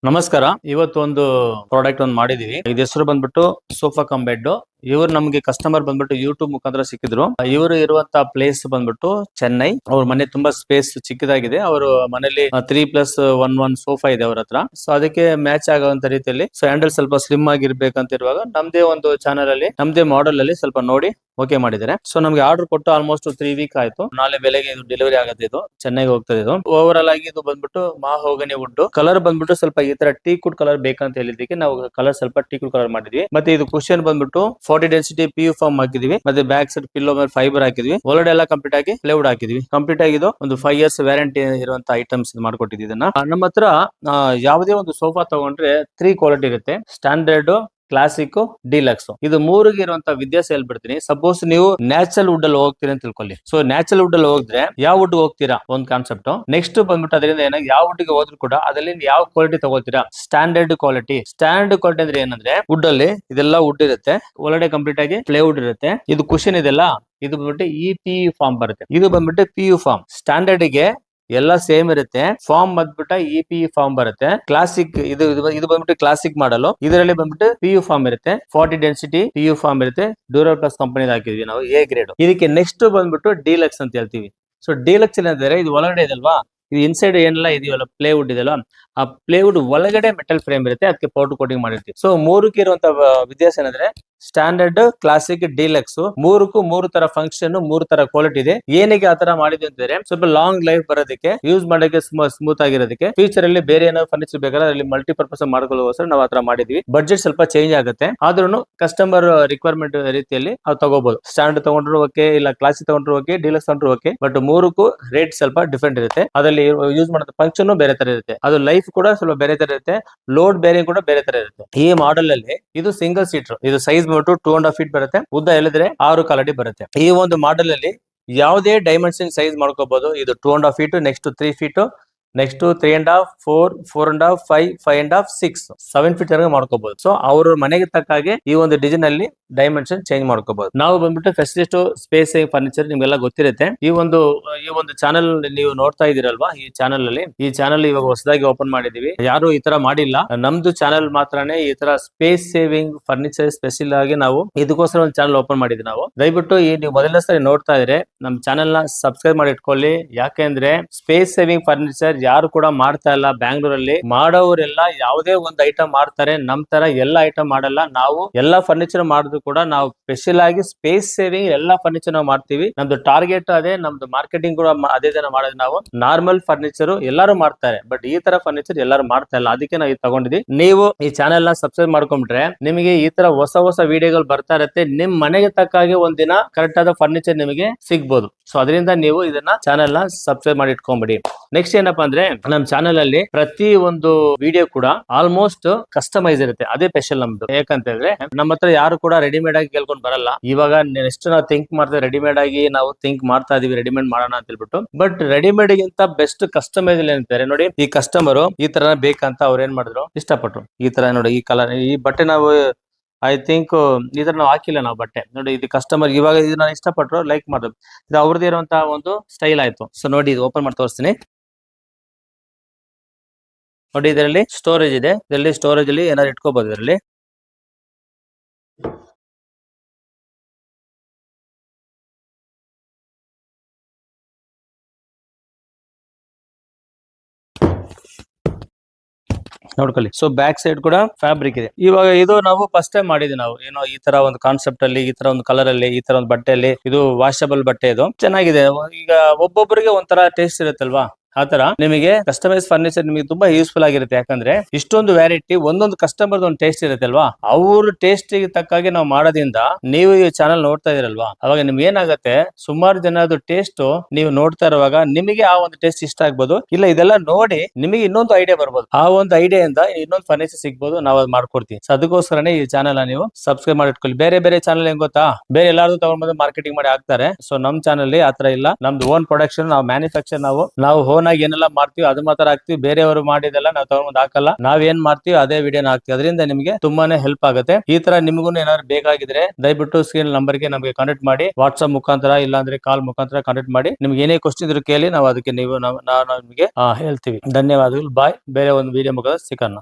ನಮಸ್ಕಾರ. ಇವತ್ತು ಒಂದು ಪ್ರಾಡಕ್ಟ್ ಒಂದು ಮಾಡಿದೀವಿ. ಇದ್ರ ಹೆಸರು ಬಂದ್ಬಿಟ್ಟು ಸೋಫಾ ಕಮ್ ಬೆಡ್. ಇವರು ನಮಗೆ ಕಸ್ಟಮರ್ ಬಂದ್ಬಿಟ್ಟು ಯೂಟ್ಯೂಬ್ ಮುಖಾಂತರ ಸಿಕ್ಕಿದ್ರು. ಇವರು ಇರುವಂತ ಪ್ಲೇಸ್ ಬಂದ್ಬಿಟ್ಟು ಚೆನ್ನೈ. ಅವ್ರ ಮನೆ ತುಂಬಾ ಸ್ಪೇಸ್ ಚಿಕ್ಕದಾಗಿದೆ. ಅವರು ಮನೆಯಲ್ಲಿ 3+1 ಸೋಫಾ ಇದೆ ಅವ್ರ ಹತ್ರ. ಸೊ ಅದಕ್ಕೆ ಮ್ಯಾಚ್ ಆಗುವಂತ ರೀತಿಯಲ್ಲಿ ಹ್ಯಾಂಡಲ್ ಸ್ವಲ್ಪ ಸ್ಲಿಮ್ ಆಗಿರ್ಬೇಕಂತ ಇರುವಾಗ ನಮ್ದೇ ಒಂದು ಚಾನಲ್ ಅಲ್ಲಿ ನಮ್ದೇ ಮಾಡೆಲ್ ಅಲ್ಲಿ ಸ್ವಲ್ಪ ನೋಡಿ ಓಕೆ ಮಾಡಿದ್ದಾರೆ. ಸೊ ನಮ್ಗೆ ಆರ್ಡರ್ ಕೊಟ್ಟು ಆಲ್ಮೋಸ್ಟ್ 3 ವೀಕ್ ಆಯ್ತು. ನಾಳೆ ಬೆಳಗ್ಗೆ ಇದು ಡೆಲಿವರಿ ಆಗುತ್ತೆ. ಇದು ಚೆನ್ನೈಗೆ ಹೋಗ್ತದೆ. ಇದು ಓವರ್ ಆಲ್ ಆಗಿ ಇದು ಬಂದ್ಬಿಟ್ಟು ಮಾಹೋಗನಿ ವುಡ್ ಕಲರ್ ಬಂದ್ಬಿಟ್ಟು ಸ್ವಲ್ಪ ಈ ತರ ಟೀ ಕುಡ್ ಕಲರ್ ಬೇಕಂತ ಹೇಳಿದಕ್ಕೆ ನಾವು ಕಲರ್ ಸ್ವಲ್ಪ ಟೀ ಕುಡ್ ಕಲರ್ ಮಾಡಿದ್ವಿ. ಮತ್ತೆ ಇದು ಕುಶನ್ ಬಂದ್ಬಿಟ್ಟು 40 ಡೆನ್ಸಿಟಿ PU ಫಾರ್ಮ್ ಹಾಕಿದ್ವಿ. ಮತ್ತೆ ಬ್ಯಾಕ್ ಸೈಡ್ ಪಿಲ್ಲೋ ಮೇಲೆ ಫೈಬರ್ ಹಾಕಿದ್ವಿ. ಒಳಗಡೆ ಎಲ್ಲ ಕಂಪ್ಲೀಟ್ ಆಗಿ ಪ್ಲೈವುಡ್ ಹಾಕಿದ್ವಿ. ಕಂಪ್ಲೀಟ್ ಆಗಿ ಇದು ಒಂದು 5 years ವ್ಯಾರಂಟಿ ಇರುವಂತ ಐಟಮ್ಸ್ ಮಾಡ್ಕೊಟ್ಟಿದ್ವಿ. ಇದನ್ನ ನಮ್ಮ ಹತ್ರ ಯಾವುದೇ ಒಂದು ಸೋಫಾ ತಗೊಂಡ್ರೆ 3 ಕ್ವಾಲಿಟಿ ಇರುತ್ತೆ. Standard, classic, deluxe. ಇದು ಮೂರಿಗೆ ಇರುವಂತ ವ್ಯತ್ಯಾಸ ಹೇಳ್ಬಿಡ್ತೀನಿ. ಸಪೋಸ್ ನೀವು ನ್ಯಾಚುರಲ್ ವುಡ್ ಅಲ್ಲಿ ಹೋಗ್ತೀರಾ ಅಂತ ತಿಳ್ಕೊಳ್ಳಿ. ಸೊ ನ್ಯಾಚುರಲ್ ವುಡ್ ಅಲ್ಲಿ ಹೋದ್ರೆ ಯಾವ ವುಡ್ ಹೋಗ್ತೀರಾ ಒಂದು ಕಾನ್ಸೆಪ್ಟ್. ನೆಕ್ಸ್ಟ್ ಬಂದ್ಬಿಟ್ಟು ಅದರಿಂದ ಏನಾಗಿ ಯಾವ ವುಡ್ ಗೆ ಹೋದ್ರು ಕೂಡ ಅದರಲ್ಲಿ ಯಾವ ಕ್ವಾಲಿಟಿ ತಗೋತೀರಾ. ಸ್ಟ್ಯಾಂಡರ್ಡ್ ಕ್ವಾಲಿಟಿ ಅಂದ್ರೆ ಏನಂದ್ರೆ ವುಡ್ ಅಲ್ಲಿ ಇದೆಲ್ಲ ವುಡ್ ಇರುತ್ತೆ. ಒಳಗಡೆ ಕಂಪ್ಲೀಟ್ ಆಗಿ ಪ್ಲೈವುಡ್ ಇರುತ್ತೆ. ಇದು ಕುಶನ್ ಇದೆಲ್ಲ ಇದು ಬಂದ್ಬಿಟ್ಟು PU ಫಾರ್ಮ್ ಬರುತ್ತೆ. ಇದು ಬಂದ್ಬಿಟ್ಟು PU ಫಾರ್ಮ್. ಸ್ಟ್ಯಾಂಡರ್ಡ್ ಗೆ ಎಲ್ಲ ಸೇಮ್ ಇರುತ್ತೆ. ಫಾರ್ಮ್ ಬಂದ್ಬಿಟ್ಟು PU ಫಾರ್ಮ್ ಬರುತ್ತೆ. ಕ್ಲಾಸಿಕ್ ಇದು ಬಂದ್ಬಿಟ್ಟು ಕ್ಲಾಸಿಕ್ ಮಾಡಲ್. ಇದರಲ್ಲಿ ಬಂದ್ಬಿಟ್ಟು PU ಫಾರ್ಮ್ ಇರುತ್ತೆ. 40 ಡೆನ್ಸಿಟಿ PU ಫಾರ್ಮ್ ಇರುತ್ತೆ. ಡ್ಯೂರಲ್ ಪ್ಲಸ್ ಕಂಪನಿ ಹಾಕಿದ್ವಿ ನಾವು A ಗ್ರೇಡ್. ಇದಕ್ಕೆ ನೆಕ್ಸ್ಟ್ ಬಂದ್ಬಿಟ್ಟು ಡಿಲಕ್ಸ್ ಅಂತ ಹೇಳ್ತೀವಿ. ಸೊ ಡಿಲಕ್ಸ್ ಏನಂದ್ರೆ ಇದು ಒಳಗಡೆ ಇದಲ್ವಾ, ಇದು ಇನ್ಸೈಡ್ ಏನೆಲ್ಲ ಇದೆಯಲ್ಲ ಪ್ಲೇವುಡ್ ಇದೆಯಲ್ಲ, ಆ ಪ್ಲೇವುಡ್ ಒಳಗಡೆ ಮೆಟಲ್ ಫ್ರೇಮ್ ಇರುತ್ತೆ. ಅದಕ್ಕೆ ಪೌಡರ್ ಕೋಟಿಂಗ್ ಮಾಡಿರ್ತೀವಿ. ಸೊ ಮೂರಕ್ಕೆ ಇರುವಂತ ವ್ಯತ್ಯಾಸ ಏನಂದ್ರೆ ಸ್ಟ್ಯಾಂಡರ್ಡ್, ಕ್ಲಾಸಿಕ್, ಡಿಲಕ್ಸ್ ಮೂರಕ್ಕೂ 3 ತರ ಫಂಕ್ಷನ್, 3 ತರ ಕ್ವಾಲಿಟಿ ಇದೆ. ಏನಿಗೆ ಆತರ ಮಾಡಿದ್ವಿ ಅಂತಂದ್ರೆ ಸ್ವಲ್ಪ ಲಾಂಗ್ ಲೈಫ್ ಬರೋದಕ್ಕೆ, ಯೂಸ್ ಮಾಡೋಕೆ ಸ್ಮೂತ್ ಆಗಿರೋದಕ್ಕೆ, ಫ್ಯೂಚರ್ ಅಲ್ಲಿ ಬೇರೆ ಏನೋ ಫರ್ನಿಚರ್ ಬೇಕಾದ್ರೆ ಅಲ್ಲಿ ಮಲ್ಟಿಪರ್ಪಸ್ ಮಾಡ್ಕೊಳ್ಳೋಸ್ಕರ ನಾವು ಆತರ ಮಾಡಿದ್ವಿ. ಬಡ್ಜೆಟ್ ಸ್ವಲ್ಪ ಚೇಂಜ್ ಆಗುತ್ತೆ. ಆದ್ರೂ ಕಸ್ಟಮರ್ ರಿಕ್ವೈರ್ಮೆಂಟ್ ರೀತಿಯಲ್ಲಿ ನಾವು ತಗೋಬಹುದು. ಸ್ಟ್ಯಾಂಡರ್ಡ್ ತಗೊಂಡ್ರು ಓಕೆ, ಇಲ್ಲ ಕ್ಲಾಸಿಕ್ ತಗೊಂಡ್ರು ಓಕೆ, ಡಿಲಕ್ಸ್ ತಗೊಂಡ್ರು ಓಕೆ. ಬಟ್ ಮೂರಕ್ಕೂ ರೇಟ್ ಸ್ವಲ್ಪ ಡಿಫ್ರೆಂಟ್ ಇರುತ್ತೆ. ಅದರಲ್ಲಿ ಯೂಸ್ ಮಾಡೋ ಫಂಕ್ಷನ್ ಬೇರೆ ತರ ಇರುತ್ತೆ. ಅದು ಲೈಫ್ ಕೂಡ ಸ್ವಲ್ಪ ಬೇರೆ ತರ ಇರುತ್ತೆ. ಲೋಡ್ ಬೇರೆ ಕೂಡ ಬೇರೆ ತರ ಇರುತ್ತೆ. ಈ ಮಾಡೆಲ್ ಅಲ್ಲಿ ಇದು ಸಿಂಗಲ್ ಸೀಟರ್. ಇದು ಸೈಜ್ ಬಂದ್ಬಿಟ್ಟು 2.5 feet ಬರುತ್ತೆ. ಉದ್ದ ಹೇಳಿದ್ರೆ 6 ಕಾಲ್ ಅಡಿ ಬರುತ್ತೆ. ಈ ಒಂದು ಮಾಡೆಲ್ ಅಲ್ಲಿ ಯಾವುದೇ ಡೈಮೆನ್ಷನ್ ಸೈಜ್ ಮಾಡ್ಕೋಬಹುದು. ಇದು 2.5 feet, next 3 feet, next 3.5, 4, 4.5, 5, 5.5, 6, 7 feet ವರೆಗೆ ಮಾಡ್ಕೋಬಹುದು. ಸೊ ಅವ್ರ ಮನೆಗೆ ತಕ್ಕ ಹಾಗೆ ಈ ಒಂದು ಡಿಸೈನ್ ಅಲ್ಲಿ ಡೈಮೆನ್ಷನ್ ಚೇಂಜ್ ಮಾಡ್ಕೋಬಹುದು. ನಾವು ಬಂದ್ಬಿಟ್ಟು ಫೆಸಿಲಿಸ್ಟ್ ಸ್ಪೇಸ್ ಫರ್ನಿಚರ್ ನಿಮ್ಗೆಲ್ಲ ಗೊತ್ತಿರುತ್ತೆ. ಈ ಒಂದು ಚಾನಲ್ ನೀವು ನೋಡ್ತಾ ಇದೀರಲ್ವಾ, ಈ ಚಾನಲ್ ಇವಾಗ ಹೊಸದಾಗಿ ಓಪನ್ ಮಾಡಿದೀವಿ. ಯಾರು ಈ ತರ ಮಾಡಿಲ್ಲ. ನಮ್ದು ಚಾನಲ್ ಮಾತ್ರನೇ ಈ ತರ ಸ್ಪೇಸ್ ಸೇವಿಂಗ್ ಫರ್ನಿಚರ್ ಸ್ಪೆಷಲ್ ಆಗಿ ನಾವು ಇದಕ್ಕೋಸ್ಕರ ಒಂದು ಚಾನಲ್ ಓಪನ್ ಮಾಡಿದ್ವಿ ನಾವು. ದಯವಿಟ್ಟು ನೀವು ಮೊದಲನೇ ಸರಿ ನೋಡ್ತಾ ಇದ್ರೆ ನಮ್ ಚಾನಲ್ ನ ಸಬ್ಸ್ಕ್ರೈಬ್ ಮಾಡಿ ಇಟ್ಕೊಳ್ಳಿ. ಯಾಕೆಂದ್ರೆ ಸ್ಪೇಸ್ ಸೇವಿಂಗ್ ಫರ್ನಿಚರ್ ಯಾರು ಕೂಡ ಮಾಡ್ತಾ ಇಲ್ಲ. ಬ್ಯಾಂಗ್ಳೂರಲ್ಲಿ ಮಾಡೋರೆಲ್ಲ ಯಾವುದೇ ಒಂದು ಐಟಮ್ ಮಾಡ್ತಾರೆ. ನಮ್ ತರ ಎಲ್ಲ ಐಟಮ್ ಮಾಡಲ್ಲ. ನಾವು ಎಲ್ಲಾ ಫರ್ನಿಚರ್ ಮಾಡಿದ್ರು ಕೂಡ ನಾವು ಸ್ಪೆಷಲ್ ಆಗಿ ಸ್ಪೇಸ್ ಸೇವಿಂಗ್ ಎಲ್ಲಾ ಫರ್ನಿಚರ್ ನಾವು ಮಾಡ್ತೀವಿ. ನಮ್ದು ಟಾರ್ಗೆಟ್ ಅದೇ, ನಮ್ದು ಮಾರ್ಕೆಟಿಂಗ್ ಕೂಡ ಅದೇ ತರ ಮಾಡೋದು. ನಾವು ನಾರ್ಮಲ್ ಫರ್ನಿಚರ್ ಎಲ್ಲರೂ ಮಾಡ್ತಾರೆ, ಬಟ್ ಈ ತರ ಫರ್ನಿಚರ್ ಎಲ್ಲರೂ ಮಾಡ್ತಾ ಇಲ್ಲ. ಅದಕ್ಕೆ ನಾವು ಇದು ತಗೊಂಡಿದ್ವಿ. ನೀವು ಈ ಚಾನೆಲ್ ನ ಸಬ್ಸ್ಕ್ರೈಬ್ ಮಾಡ್ಕೊಂಡ್ರೆ ನಿಮಗೆ ಈ ತರ ಹೊಸ ವಿಡಿಯೋಗಳು ಬರ್ತಾ ಇರುತ್ತೆ. ನಿಮ್ ಮನೆಗೆ ತಕ್ಕಾಗೆ ಒಂದಿನ ಕರೆಕ್ಟ್ ಆದ ಫರ್ನಿಚರ್ ನಿಮಗೆ ಸಿಗ್ಬೋದು. ಸೊ ಅದರಿಂದ ನೀವು ಇದನ್ನ ಚಾನೆಲ್ ನ ಸಬ್ಸ್ಕ್ರೈಬ್ ಮಾಡಿ ಇಟ್ಕೊಂಡ್ಬಿಡಿ. ನೆಕ್ಸ್ಟ್ ಏನಪ್ಪಾ ಅಂದ್ರೆ ನಮ್ ಚಾನೆಲ್ ಅಲ್ಲಿ ಪ್ರತಿ ಒಂದು ವಿಡಿಯೋ ಕೂಡ ಆಲ್ಮೋಸ್ಟ್ ಕಸ್ಟಮೈಸ್ ಇರುತ್ತೆ. ಅದೇ ಸ್ಪೆಷಲ್ ನಮ್ದು. ಯಾಕಂತ ಹೇಳಿದ್ರೆ ನಮ್ಮ ಹತ್ರ ಯಾರು ಕೂಡ ರೆಡಿಮೇಡ್ ಆಗಿ ಕೇಳ್ಕೊಂಡು ಬರಲ್ಲ. ಇವಾಗ ನೆಕ್ಸ್ಟ್ ನಾವು ಥಿಂಕ್ ಮಾಡ್ತೇವೆ, ರೆಡಿಮೇಡ್ ಆಗಿ ನಾವು ಥಿಂಕ್ ಮಾಡ್ತಾ ಇದೀವಿ ರೆಡಿಮೇಡ್ ಮಾಡೋಣ ಅಂತ ಹೇಳ್ಬಿಟ್ಟು. ಬಟ್ ರೆಡಿಮೇಡ್ ಗಿಂತ ಬೆಸ್ಟ್ ಕಸ್ಟಮೈಸ್ ಏನಂತಾರೆ ನೋಡಿ. ಈ ಕಸ್ಟಮರ್ ಈ ತರ ಬೇಕಂತ ಅವ್ರು ಏನ್ ಮಾಡಿದ್ರು, ಇಷ್ಟಪಟ್ರು. ಈ ತರ ನೋಡಿ, ಈ ಕಲರ್, ಈ ಬಟ್ಟೆ ನಾವು ಐ ಥಿಂಕ್ ಇದ್ರ ನಾವು ಹಾಕಿಲ್ಲ ನಾವು ಬಟ್ಟೆ ನೋಡಿ. ಇದು ಕಸ್ಟಮರ್ ಇವಾಗ ಇದನ್ನ ಇಷ್ಟಪಟ್ರು, ಲೈಕ್ ಮಾಡಿದ್ರು. ಇದು ಅವ್ರದೇ ಇರುವಂತಹ ಒಂದು ಸ್ಟೈಲ್ ಆಯ್ತು. ಸೊ ನೋಡಿ, ಇದು ಓಪನ್ ಮಾಡಿ ತೋರಿಸ್ತೀನಿ ನೋಡಿ. ಇದರಲ್ಲಿ ಸ್ಟೋರೇಜ್ ಇದೆ. ಇದರಲ್ಲಿ ಸ್ಟೋರೇಜ್ ಅಲ್ಲಿ ಏನಾದ್ರು ಇಟ್ಕೋಬಹುದು. ಇದರಲ್ಲಿ ನೋಡ್ಕೊಳ್ಳಿ. ಸೊ ಬ್ಯಾಕ್ ಸೈಡ್ ಕೂಡ ಫ್ಯಾಬ್ರಿಕ್ ಇದೆ. ಇವಾಗ ಇದು ನಾವು ಫಸ್ಟ್ ಟೈಮ್ ಮಾಡಿದ್ವಿ ನಾವು. ಏನೋ ಈ ತರ ಒಂದು ಕಾನ್ಸೆಪ್ಟ್ ಅಲ್ಲಿ, ಈ ತರ ಒಂದು ಕಲರ್ ಅಲ್ಲಿ, ಈ ತರ ಒಂದು ಬಟ್ಟೆಯಲ್ಲಿ. ಇದು ವಾಷಬಲ್ ಬಟ್ಟೆ. ಇದು ಚೆನ್ನಾಗಿದೆ. ಈಗ ಒಬ್ಬೊಬ್ಬರಿಗೆ ಒಂಥರ ಟೇಸ್ಟ್ ಇರುತ್ತಲ್ವಾ, ಆತರ ನಿಮಗೆ ಕಸ್ಟಮೈಸ್ ಫರ್ನಿಚರ್ ನಿಮಗೆ ತುಂಬಾ ಯೂಸ್ಫುಲ್ ಆಗಿರುತ್ತೆ. ಯಾಕಂದ್ರೆ ಇಷ್ಟೊಂದು ವ್ಯಾರೈಟಿ, ಒಂದೊಂದು ಕಸ್ಟಮರ್ ಒಂದು ಟೇಸ್ಟ್ ಇರುತ್ತಲ್ವಾ, ಅವ್ರ ಟೇಸ್ಟ್ ತಕ್ಕಾಗಿ ನಾವು ಮಾಡೋದ್ರಿಂದ ನೀವು ಈ ಚಾನಲ್ ನೋಡ್ತಾ ಇದೀರಲ್ವಾ, ಅವಾಗ ನಿಮ್ಗೆ ಏನಾಗುತ್ತೆ, ಸುಮಾರು ಜನದ ಟೇಸ್ಟ್ ನೀವು ನೋಡ್ತಾ ಇರುವಾಗ ನಿಮಗೆ ಆ ಒಂದು ಟೇಸ್ಟ್ ಇಷ್ಟ ಆಗ್ಬೋದು. ಇಲ್ಲ ಇದೆಲ್ಲ ನೋಡಿ ನಿಮಗೆ ಇನ್ನೊಂದು ಐಡಿಯಾ ಬರ್ಬೋದು. ಆ ಒಂದು ಐಡಿಯಾದಿಂದ ಇನ್ನೊಂದು ಫರ್ನಿಚರ್ ಸಿಗ್ಬೋದು. ನಾವು ಅದು ಮಾಡ್ಕೊಡ್ತೀವಿ. ಸೊ ಅದಕ್ಕೋಸ್ಕರನೇ ಈ ಚಾನಲ್ ನೀವು ಸಬ್ಸ್ಕ್ರೈಬ್ ಮಾಡಿ ಇಟ್ಕೊಳ್ಳಿ. ಬೇರೆ ಚಾನಲ್ ಹೆಂಗ್ ಗೊತ್ತಾ, ಬೇರೆ ಎಲ್ಲಾರು ತಗೊಂಡ್ಬಂದು ಮಾರ್ಕೆಟಿಂಗ್ ಮಾಡಿ ಹಾಕ್ತಾರೆ. ಸೊ ನಮ್ ಚಾನಲ್ ಆತರ ಇಲ್ಲ. ನಮ್ದು ಓನ್ ಪ್ರೊಡಕ್ಷನ್, ನಾವು ಮ್ಯಾನುಫ್ಯಾಕ್ಚರ್, ನಾವು ಓನ್ ಆಗಿ ಏನೆಲ್ಲ ಮಾಡ್ತೀವಿ ಅದು ಮಾತ್ರ ಹಾಕ್ತಿವಿ. ಬೇರೆಯವರು ಮಾಡಿದೆಲ್ಲ ನಾವು ತಗೊಂಡ್ ಹಾಕಲ್ಲ. ನಾವ್ ಏನ್ ಮಾಡ್ತೀವಿ ಅದೇ ವಿಡಿಯೋನ ಹಾಕ್ತಿವಿ. ಅದರಿಂದ ನಿಮಗೆ ತುಂಬಾನೇ ಹೆಲ್ಪ್ ಆಗುತ್ತೆ. ಈ ತರ ನಿಮ್ಗೂ ಏನಾದ್ರು ಬೇಕಾಗಿದ್ರೆ ದಯವಿಟ್ಟು ಸ್ಕ್ರೀನ್ ನಂಬರ್ ಗೆ ನಮಗೆ ಕಾಂಟ್ಯಾಕ್ಟ್ ಮಾಡಿ. ವಾಟ್ಸ್ಆಪ್ ಮುಖಾಂತರ ಇಲ್ಲಾಂದ್ರೆ ಕಾಲ್ ಮುಖಾಂತರ ಕಾಂಟ್ಯಾಕ್ಟ್ ಮಾಡಿ. ನಿಮ್ಗೆ ಏನೇ ಕ್ವಶನ್ ಇದ್ರು ಕೇಳಿ, ನಾವು ಅದಕ್ಕೆ ನಾವು ನಿಮಗೆ ಹೇಳ್ತೀವಿ. ಧನ್ಯವಾದಗಳು. ಬಾಯ್. ಬೇರೆ ಒಂದು ವಿಡಿಯೋ ಮುಖಾಂತರ ಸಿಗೋಣ.